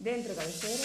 Dentro cabecera.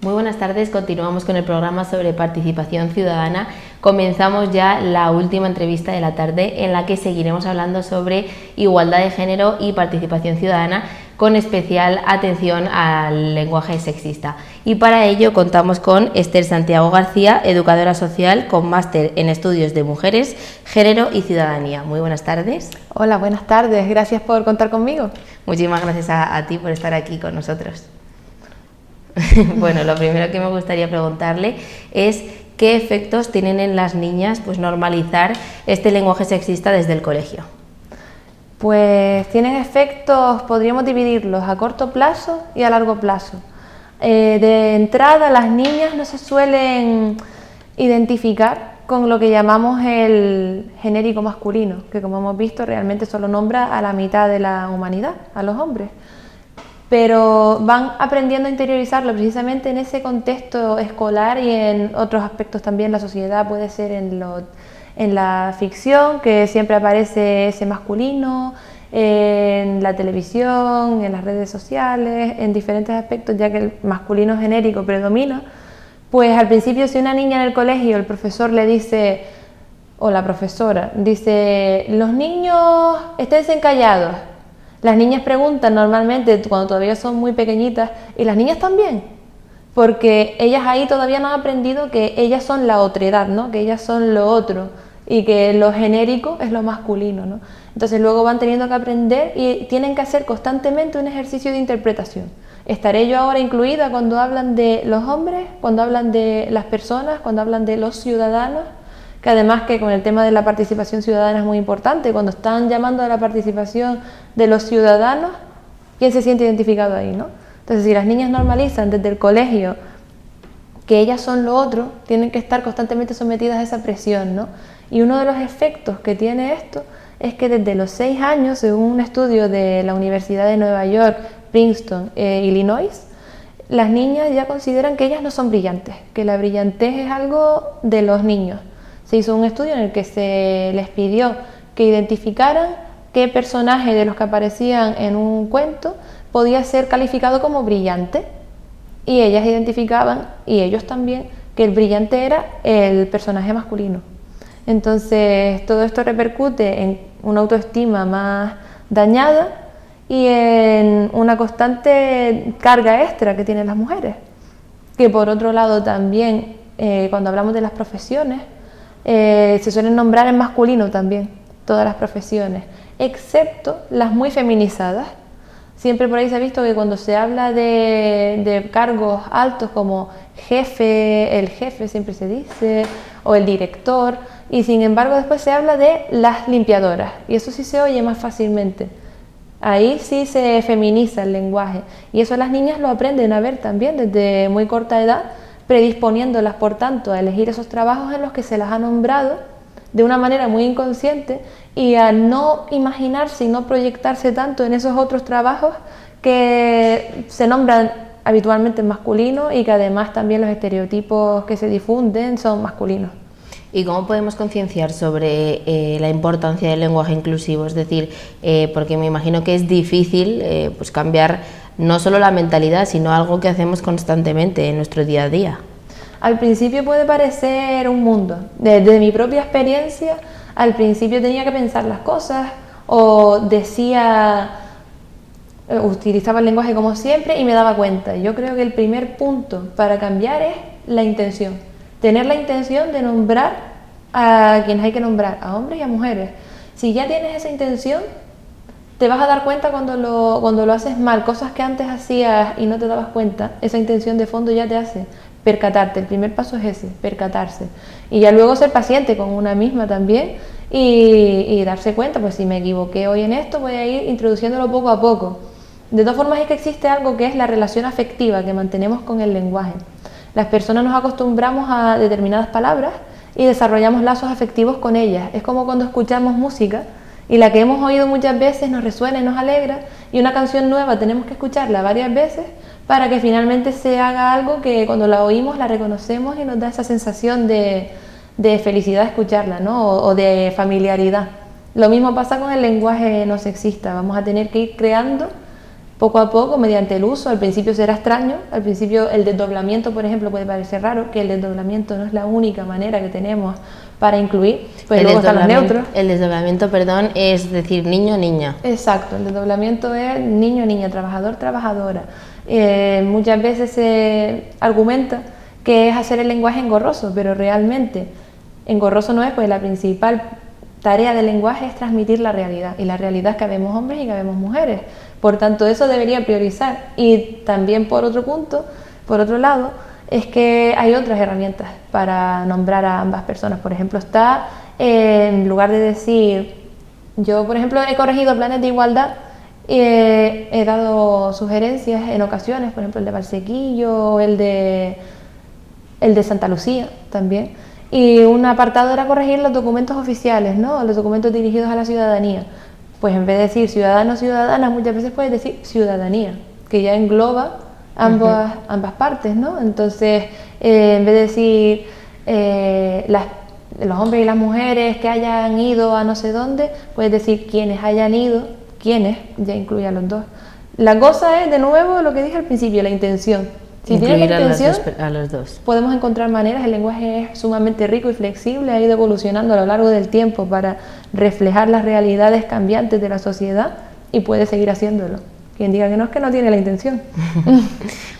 Muy buenas tardes, continuamos con el programa sobre participación ciudadana. Comenzamos ya la última entrevista de la tarde en la que seguiremos hablando sobre igualdad de género y participación ciudadana, con especial atención al lenguaje sexista. Y para ello contamos con Esther Santiago García, educadora social con máster en estudios de mujeres, género y ciudadanía. Muy buenas tardes. Hola, buenas tardes. Gracias por contar conmigo. Muchísimas gracias a ti por estar aquí con nosotros. Bueno, lo primero que me gustaría preguntarle es qué efectos tienen en las niñas pues normalizar este lenguaje sexista desde el colegio. Pues tienen efectos, podríamos dividirlos a corto plazo y a largo plazo. De entrada, las niñas no se suelen identificar con lo que llamamos el genérico masculino, que como hemos visto realmente solo nombra a la mitad de la humanidad, a los hombres. Pero van aprendiendo a interiorizarlo precisamente en ese contexto escolar y en otros aspectos también. La sociedad puede ser en la ficción, que siempre aparece ese masculino, en la televisión, en las redes sociales, en diferentes aspectos, ya que el masculino genérico predomina. Pues al principio, si una niña en el colegio el profesor le dice, o la profesora dice, los niños esténse callados. Las niñas preguntan normalmente cuando todavía son muy pequeñitas, ¿y las niñas también? Porque ellas ahí todavía no han aprendido que ellas son la otredad, ¿no? Que ellas son lo otro y que lo genérico es lo masculino, ¿no? Entonces luego van teniendo que aprender y tienen que hacer constantemente un ejercicio de interpretación. ¿Estaré yo ahora incluida cuando hablan de los hombres, cuando hablan de las personas, cuando hablan de los ciudadanos? Que además que con el tema de la participación ciudadana es muy importante, cuando están llamando a la participación de los ciudadanos, ¿quién se siente identificado ahí, no? Entonces, si las niñas normalizan desde el colegio que ellas son lo otro, tienen que estar constantemente sometidas a esa presión, ¿no? Y uno de los efectos que tiene esto es que desde los 6 años, según un estudio de la Universidad de Nueva York, Princeton, Illinois, las niñas ya consideran que ellas no son brillantes, que la brillantez es algo de los niños. Se hizo un estudio en el que se les pidió que identificaran qué personaje de los que aparecían en un cuento podía ser calificado como brillante, y ellas identificaban, y ellos también, que el brillante era el personaje masculino. Entonces todo esto repercute en una autoestima más dañada y en una constante carga extra que tienen las mujeres, que por otro lado también cuando hablamos de las profesiones, se suelen nombrar en masculino también, todas las profesiones, excepto las muy feminizadas. Siempre por ahí se ha visto que cuando se habla de cargos altos como jefe, el jefe siempre se dice, o el director, y sin embargo después se habla de las limpiadoras, y eso sí se oye más fácilmente. Ahí sí se feminiza el lenguaje, y eso las niñas lo aprenden a ver también desde muy corta edad, predisponiéndolas, por tanto, a elegir esos trabajos en los que se las ha nombrado de una manera muy inconsciente y a no imaginarse y no proyectarse tanto en esos otros trabajos que se nombran habitualmente en masculino y que además también los estereotipos que se difunden son masculinos. ¿Y cómo podemos concienciar sobre la importancia del lenguaje inclusivo? Es decir, porque me imagino que es difícil pues cambiar no solo la mentalidad, sino algo que hacemos constantemente en nuestro día a día. Al principio puede parecer un mundo. Desde mi propia experiencia, al principio tenía que pensar las cosas o utilizaba el lenguaje como siempre y me daba cuenta. Yo creo que el primer punto para cambiar es la intención. Tener la intención de nombrar a quienes hay que nombrar, a hombres y a mujeres. Si ya tienes esa intención, te vas a dar cuenta cuando lo haces mal, cosas que antes hacías y no te dabas cuenta, esa intención de fondo ya te hace percatarte. El primer paso es ese, percatarse. Y ya luego ser paciente con una misma también y darse cuenta, pues si me equivoqué hoy en esto, voy a ir introduciéndolo poco a poco. De todas formas es que existe algo que es la relación afectiva que mantenemos con el lenguaje. Las personas nos acostumbramos a determinadas palabras y desarrollamos lazos afectivos con ellas. Es como cuando escuchamos música y la que hemos oído muchas veces nos resuena y nos alegra, y una canción nueva tenemos que escucharla varias veces para que finalmente se haga algo que cuando la oímos la reconocemos y nos da esa sensación de felicidad escucharla, ¿no? O de familiaridad. Lo mismo pasa con el lenguaje no sexista, vamos a tener que ir creando poco a poco mediante el uso. Al principio será extraño, al principio el desdoblamiento, por ejemplo, puede parecer raro, que el desdoblamiento no es la única manera que tenemos para incluir, pues luego están los neutros. El desdoblamiento, perdón, es decir niño, niña. Exacto, el desdoblamiento es niño, niña, trabajador, trabajadora. Muchas veces se argumenta que es hacer el lenguaje engorroso, pero realmente engorroso no es, pues la principal tarea del lenguaje es transmitir la realidad, y la realidad es que habemos hombres y que habemos mujeres. Por tanto, eso debería priorizar. Y también por otro lado, es que hay otras herramientas para nombrar a ambas personas. Por ejemplo, está, en lugar de decir, yo por ejemplo he corregido planes de igualdad, he dado sugerencias en ocasiones, por ejemplo el de Valsequillo, el de Santa Lucía también, y un apartado era corregir los documentos oficiales, ¿no? Los documentos dirigidos a la ciudadanía. Pues en vez de decir ciudadanos, ciudadanas, muchas veces puedes decir ciudadanía, que ya engloba ambas partes, ¿no? Entonces, en vez de decir los hombres y las mujeres que hayan ido a no sé dónde, puedes decir quienes hayan ido, quienes, ya incluye a los dos. La cosa es, de nuevo, lo que dije al principio, la intención. Si tienes la intención, a los dos. Podemos encontrar maneras. El lenguaje es sumamente rico y flexible, ha ido evolucionando a lo largo del tiempo para reflejar las realidades cambiantes de la sociedad, y puede seguir haciéndolo. Quien diga que no tiene la intención.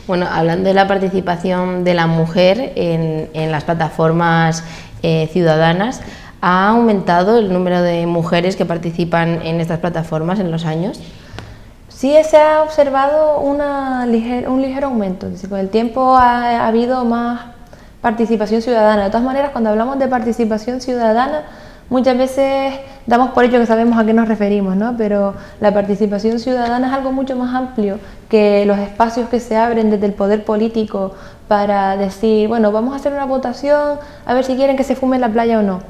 Bueno, hablando de la participación de la mujer en las plataformas ciudadanas, ¿ha aumentado el número de mujeres que participan en estas plataformas en los años? Sí, se ha observado un ligero aumento, es decir, con el tiempo ha habido más participación ciudadana. De todas maneras, cuando hablamos de participación ciudadana, muchas veces damos por hecho que sabemos a qué nos referimos, ¿no? Pero la participación ciudadana es algo mucho más amplio que los espacios que se abren desde el poder político para decir, bueno, vamos a hacer una votación, a ver si quieren que se fume en la playa o no.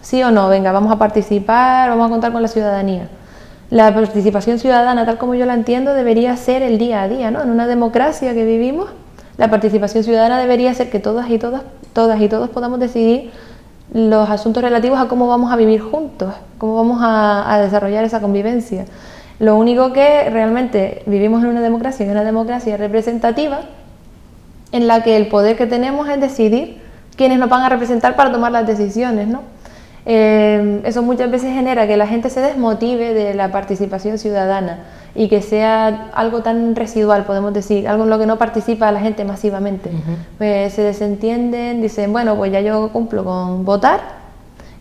Sí o no, venga, vamos a participar, vamos a contar con la ciudadanía. La participación ciudadana, tal como yo la entiendo, debería ser el día a día, ¿no? En una democracia que vivimos, la participación ciudadana debería ser que todas y todos podamos decidir los asuntos relativos a cómo vamos a vivir juntos, cómo vamos a desarrollar esa convivencia. Lo único que realmente vivimos en una democracia representativa, en la que el poder que tenemos es decidir quiénes nos van a representar para tomar las decisiones, ¿no? Eso muchas veces genera que la gente se desmotive de la participación ciudadana y que sea algo tan residual, podemos decir, algo en lo que no participa la gente masivamente. Pues se desentienden, dicen, bueno, pues ya yo cumplo con votar,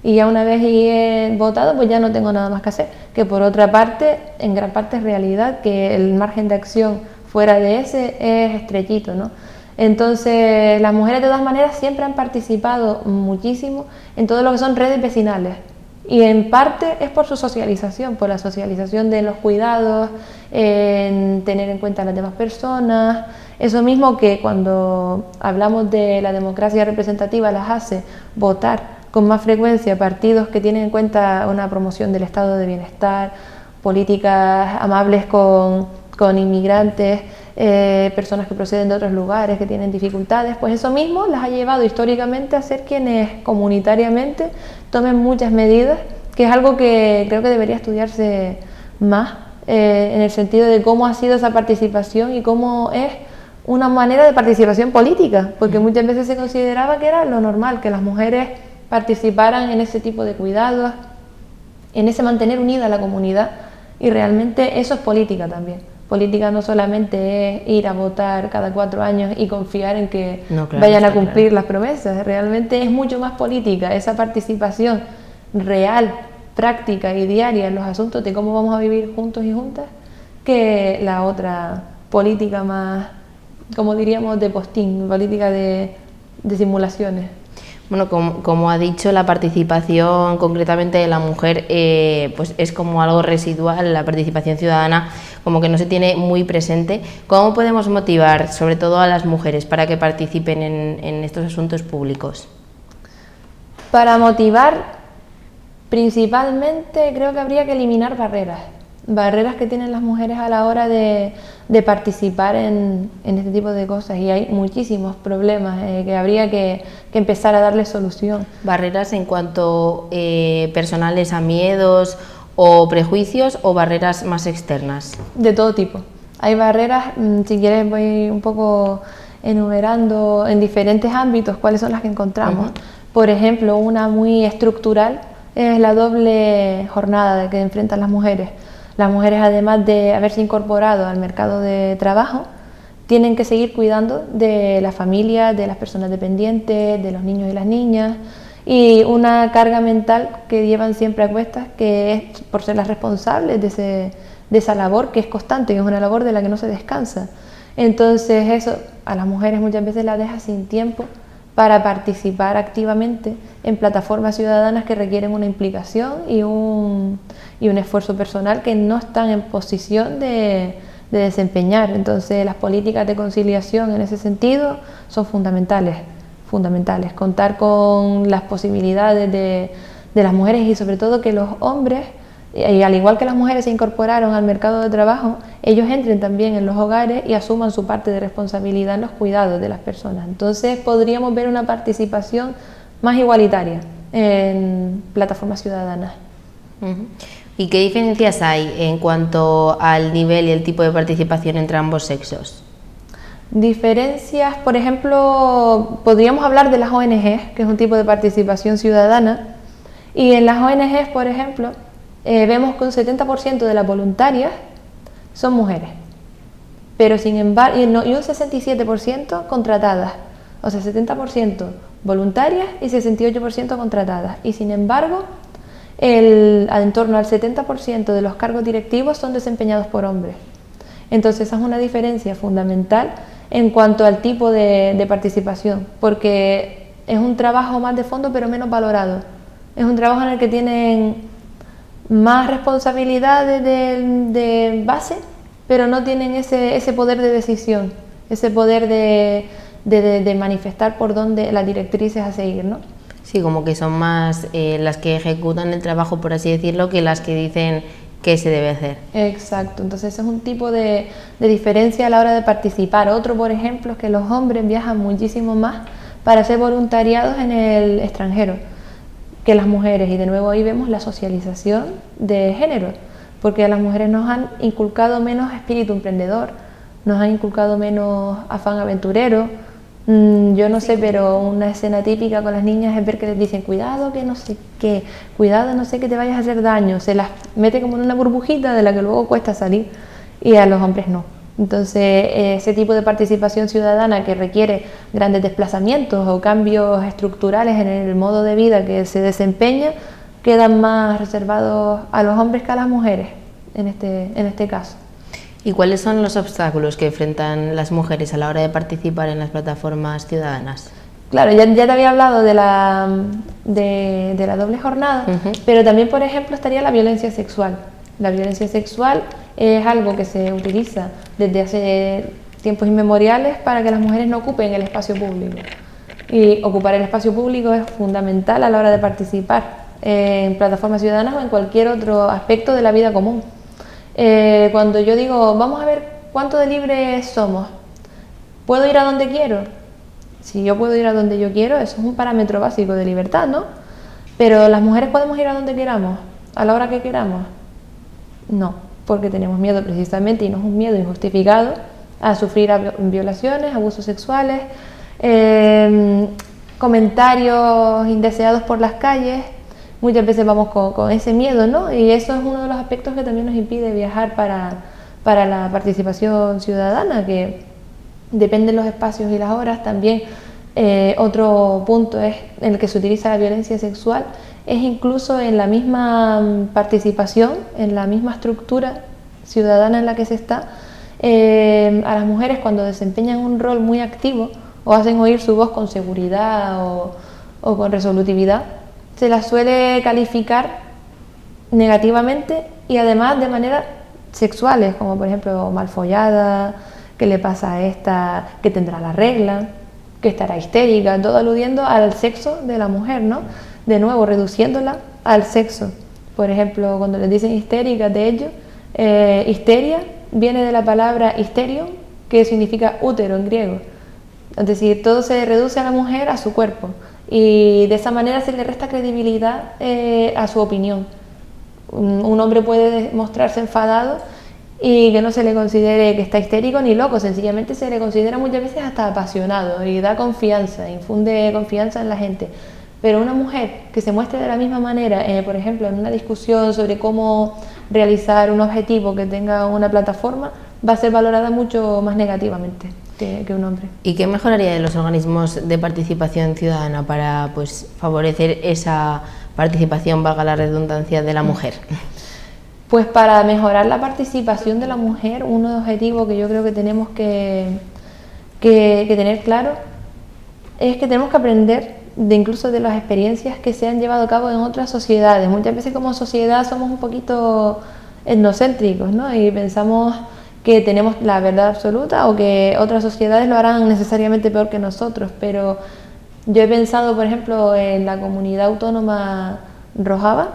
y ya una vez he votado, pues ya no tengo nada más que hacer. Que por otra parte, en gran parte es realidad que el margen de acción fuera de ese es estrechito, ¿no? Entonces, las mujeres de todas maneras siempre han participado muchísimo en todo lo que son redes vecinales, y en parte es por su socialización, por la socialización de los cuidados, en tener en cuenta a las demás personas. Eso mismo que cuando hablamos de la democracia representativa las hace votar con más frecuencia partidos que tienen en cuenta una promoción del estado de bienestar, políticas amables con inmigrantes, personas que proceden de otros lugares que tienen dificultades. Pues eso mismo las ha llevado históricamente a ser quienes comunitariamente tomen muchas medidas, que es algo que creo que debería estudiarse más, en el sentido de cómo ha sido esa participación y cómo es una manera de participación política, porque muchas veces se consideraba que era lo normal que las mujeres participaran en ese tipo de cuidados, en ese mantener unida a la comunidad, y realmente eso es política también. Política no solamente es ir a votar cada 4 años y confiar en que vayan a cumplir las promesas, realmente es mucho más política, esa participación real, práctica y diaria en los asuntos de cómo vamos a vivir juntos y juntas, que la otra política más, como diríamos, de postín, política de simulaciones. Bueno, como ha dicho, la participación concretamente de la mujer pues es como algo residual, la participación ciudadana como que no se tiene muy presente. ¿Cómo podemos motivar, sobre todo a las mujeres, para que participen en estos asuntos públicos? Para motivar, Principalmente creo que habría que eliminar barreras que tienen las mujeres a la hora de participar en este tipo de cosas, y hay muchísimos problemas que habría que empezar a darle solución. ¿Barreras en cuanto personales a miedos o prejuicios, o barreras más externas? De todo tipo. Hay barreras, si quieres voy un poco enumerando en diferentes ámbitos cuáles son las que encontramos. Por ejemplo, una muy estructural es la doble jornada que enfrentan las mujeres. Las mujeres, además de haberse incorporado al mercado de trabajo, tienen que seguir cuidando de la familia, de las personas dependientes, de los niños y las niñas, y una carga mental que llevan siempre a cuestas, que es por ser las responsables de esa labor que es constante, que es una labor de la que no se descansa. Entonces eso a las mujeres muchas veces las deja sin tiempo para participar activamente en plataformas ciudadanas que requieren una implicación y un esfuerzo personal que no están en posición de desempeñar. Entonces las políticas de conciliación en ese sentido son fundamentales. Contar con las posibilidades de las mujeres, y sobre todo que los hombres, y al igual que las mujeres se incorporaron al mercado de trabajo, ellos entren también en los hogares y asuman su parte de responsabilidad en los cuidados de las personas. Entonces podríamos ver una participación más igualitaria en plataformas ciudadanas. ¿Y qué diferencias hay en cuanto al nivel y el tipo de participación entre ambos sexos? Diferencias, por ejemplo, podríamos hablar de las ONGs, que es un tipo de participación ciudadana, y en las ONGs, por ejemplo, vemos que un 70% de las voluntarias son mujeres, pero sin embargo, y un 67% contratadas, o sea, 70% voluntarias y 68% contratadas, y sin embargo, en torno al 70% de los cargos directivos son desempeñados por hombres. Entonces esa es una diferencia fundamental en cuanto al tipo de participación, porque es un trabajo más de fondo pero menos valorado. Es un trabajo en el que tienen más responsabilidades de base, pero no tienen ese poder de decisión, ese poder de manifestar por dónde las directrices a seguir, ¿no? Sí, como que son más las que ejecutan el trabajo, por así decirlo, que las que dicen qué se debe hacer. Exacto, entonces ese es un tipo de diferencia a la hora de participar. Otro, por ejemplo, es que los hombres viajan muchísimo más para ser voluntariados en el extranjero que las mujeres, y de nuevo ahí vemos la socialización de género, porque a las mujeres nos han inculcado menos espíritu emprendedor, nos han inculcado menos afán aventurero. Yo no sé, pero una escena típica con las niñas es ver que les dicen cuidado que no sé qué, cuidado no sé que te vayas a hacer daño, se las mete como en una burbujita de la que luego cuesta salir, y a los hombres no. Entonces ese tipo de participación ciudadana que requiere grandes desplazamientos o cambios estructurales en el modo de vida que se desempeña, quedan más reservados a los hombres que a las mujeres en este caso. ¿Y cuáles son los obstáculos que enfrentan las mujeres a la hora de participar en las plataformas ciudadanas? Claro, ya te había hablado de la doble jornada, pero también, por ejemplo, estaría la violencia sexual. La violencia sexual es algo que se utiliza desde hace tiempos inmemoriales para que las mujeres no ocupen el espacio público. Y ocupar el espacio público es fundamental a la hora de participar en plataformas ciudadanas o en cualquier otro aspecto de la vida común. Cuando yo digo, vamos a ver cuánto de libres somos, ¿puedo ir a donde quiero? Si yo puedo ir a donde yo quiero, eso es un parámetro básico de libertad, ¿no? Pero las mujeres podemos ir a donde queramos, a la hora que queramos. No, porque tenemos miedo precisamente, y no es un miedo injustificado, a sufrir violaciones, abusos sexuales, comentarios indeseados por las calles. Muchas veces vamos con ese miedo, ¿no? Y eso es uno de los aspectos que también nos impide viajar para la participación ciudadana, que depende de los espacios y las horas. También otro punto en el que se utiliza la violencia sexual es incluso en la misma participación, en la misma estructura ciudadana en la que se está. A las mujeres, cuando desempeñan un rol muy activo o hacen oír su voz con seguridad o con resolutividad, se las suele calificar negativamente, y además de maneras sexuales, como por ejemplo mal follada, qué le pasa a esta, que tendrá la regla, que estará histérica, todo aludiendo al sexo de la mujer, ¿no? De nuevo reduciéndola al sexo. Por ejemplo, cuando les dicen histéricas, de ello, histeria viene de la palabra histerion, que significa útero en griego. Es decir, todo se reduce a la mujer, a su cuerpo, y de esa manera se le resta credibilidad a su opinión. Un hombre puede mostrarse enfadado y que no se le considere que está histérico ni loco, sencillamente se le considera muchas veces hasta apasionado y da confianza, infunde confianza en la gente. Pero una mujer que se muestre de la misma manera, por ejemplo, en una discusión sobre cómo realizar un objetivo que tenga una plataforma, va a ser valorada mucho más negativamente que un hombre. ¿Y qué mejoraría de los organismos de participación ciudadana para favorecer esa participación, valga la redundancia, de la mujer? Pues para mejorar la participación de la mujer, uno objetivo que yo creo que tenemos que tener claro es que tenemos que aprender incluso de las experiencias que se han llevado a cabo en otras sociedades. Muchas veces como sociedad somos un poquito etnocéntricos, ¿no? Y pensamos que tenemos la verdad absoluta o que otras sociedades lo harán necesariamente peor que nosotros, pero yo he pensado, por ejemplo, en la comunidad autónoma Rojava,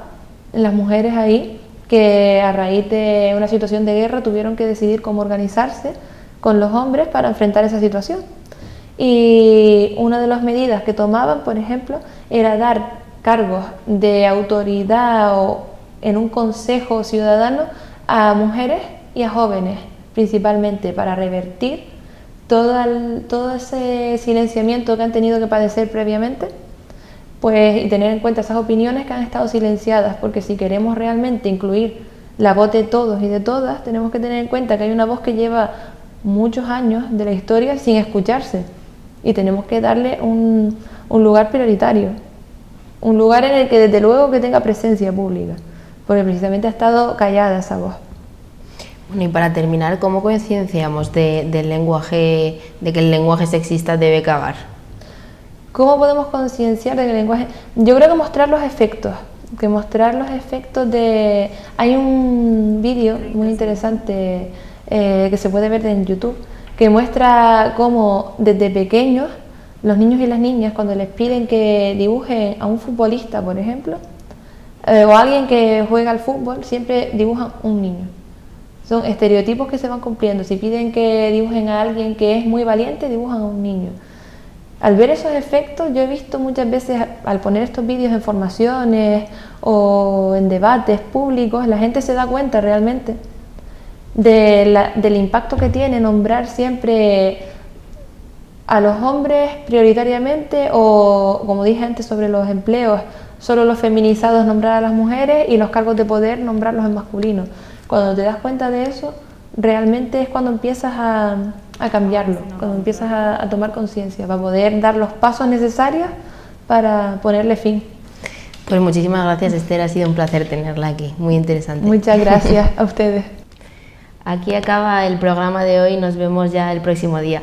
en las mujeres ahí, que a raíz de una situación de guerra tuvieron que decidir cómo organizarse con los hombres para enfrentar esa situación. Y una de las medidas que tomaban, por ejemplo, era dar cargos de autoridad o en un consejo ciudadano a mujeres y a jóvenes, principalmente para revertir todo ese silenciamiento que han tenido que padecer previamente, pues, y tener en cuenta esas opiniones que han estado silenciadas, porque si queremos realmente incluir la voz de todos y de todas, tenemos que tener en cuenta que hay una voz que lleva muchos años de la historia sin escucharse, y tenemos que darle un lugar prioritario, un lugar en el que desde luego que tenga presencia pública, porque precisamente ha estado callada esa voz. Bueno, y para terminar, ¿cómo concienciamos del lenguaje, de que el lenguaje sexista debe cagar? ¿Cómo podemos concienciar de que el lenguaje? Yo creo que mostrar los efectos, de... Hay un vídeo muy interesante que se puede ver en YouTube, que muestra cómo desde pequeños los niños y las niñas, cuando les piden que dibujen a un futbolista, por ejemplo, o a alguien que juega al fútbol, siempre dibujan un niño. Son estereotipos que se van cumpliendo. Si piden que dibujen a alguien que es muy valiente, dibujan a un niño. Al ver esos efectos, yo he visto muchas veces, al poner estos vídeos en formaciones o en debates públicos, la gente se da cuenta realmente del impacto que tiene nombrar siempre a los hombres prioritariamente, o como dije antes sobre los empleos, solo los feminizados nombrar a las mujeres y los cargos de poder nombrarlos en masculino. Cuando te das cuenta de eso, realmente es cuando empiezas a cambiarlo, cuando empiezas a tomar conciencia, para poder dar los pasos necesarios para ponerle fin. Pues muchísimas gracias, Esther, ha sido un placer tenerla aquí, muy interesante. Muchas gracias a ustedes. Aquí acaba el programa de hoy, nos vemos ya el próximo día.